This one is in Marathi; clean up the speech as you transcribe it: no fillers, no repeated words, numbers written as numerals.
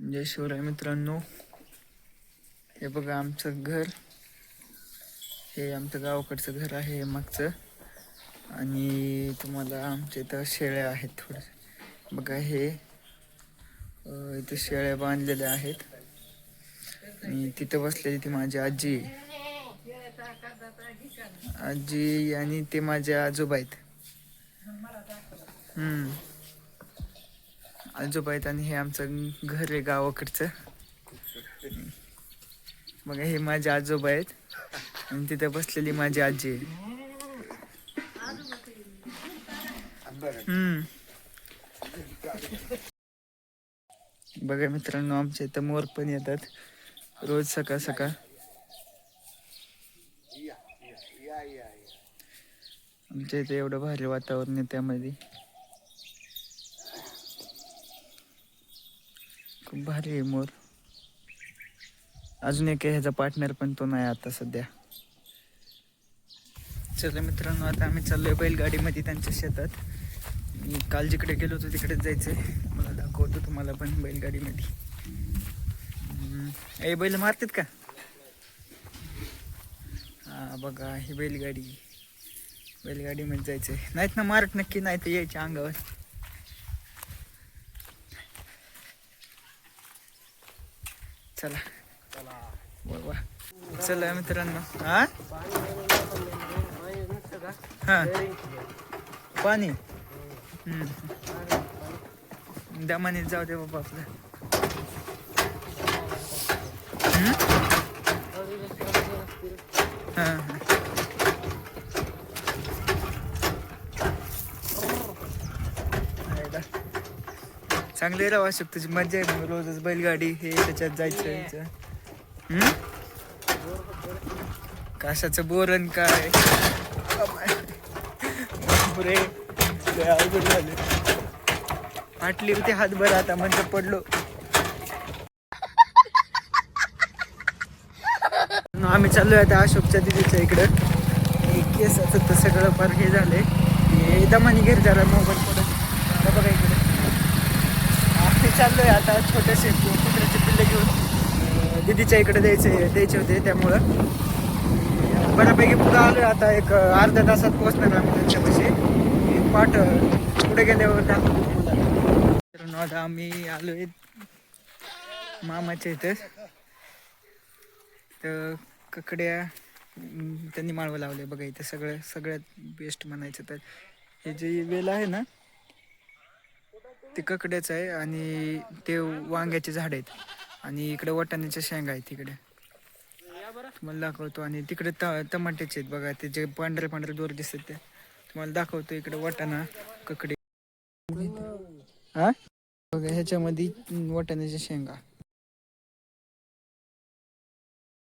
जय शिवराय मित्रांनो. हे बघा आमचं घर. हे आमचं गावाकडचं घर आहे मागचं. आणि तुम्हाला आमच्या इथं शेळ्या आहेत थोडं बघा. हे इथे शेळ्या बांधलेल्या आहेत. आणि तिथं बसलेली ती माझी आजी. आजी आणि ते माझे आजोबा आहेत. आजोबा आहेत आणि हे आमचं घर आहे गावाकडचं. बघा हे माझे आजोबा आहेत आणि तिथे बसलेली माझी आजी आहे. बघा मित्रांनो, आमच्या इथं मोर पण येतात रोज सकाळ सकाळ. आमच्या इथे एवढं भारी वातावरण आहे, त्यामध्ये खूप भारी आहे मोर. अजून एक ह्याचा पार्टनर पण तो नाही आता सध्या. चला मित्रांनो, आता आम्ही चाललोय बैलगाडीमध्ये त्यांच्या शेतात. मी काल जिकडे गेलो होतो तिकडेच जायचंय. मला दाखवतो तुम्हाला पण बैलगाडीमध्ये. ए बैल मारतात का? हा बघा ही बैलगाडी. बैलगाडीमध्ये जायचंय. नाहीत ना मारत नक्की, नाही तर यायच्या अंगावर. चला वा. चला मित्रांनो. हा हा पाणी दमाने जाऊ दे बाबा आपलं. हां चांगले राहू शकतो. तुझी मजा आहे मग. रोजच बैलगाडी हे त्याच्यात जायचं. कशाचं बोरण काय पुरे अवघड झाले. फाटली होती हातभर आता म्हणजे पडलो. आम्ही चाललोय आता अशोकच्या दिदीच्या इकडं. केसाचं तर सगळं फार हे झालंय. हे दमानी घेर जरा मोबाईल पुढं बघा इकडे. आम्ही चाललोय आता छोटेसे कुत्र्याचे पिल्ले घेऊन दिदीच्या इकडे द्यायचे होते. त्यामुळं बऱ्यापैकी पुढं आलोय. आता एक अर्ध्या तासात पोहोचणार आम्ही त्यांच्यापाशी. पाठ पुढे गेल्यावर दाखवतो. तर आता आम्ही आलोय मामाच्या इथं. तर ककड्या त्यांनी माळवं लावले बघा इथं. सगळ्यात बेस्ट म्हणायचं तर हे जे वेल आहे ना ते ककड्याचं आहे. आणि ते वांग्याचे झाड आहेत. आणि इकडे वाटाण्याच्या शेंगा आहेत तिकडे. तुम्हाला दाखवतो. आणि तिकडे टमाट्याचे आहेत बघा. ते जे पांढरे पांढरे दोर दिसतात ते तुम्हाला दाखवतो. इकडे वाटाणा ककडे हा बघा. ह्याच्यामध्ये वाटाण्याच्या शेंगा.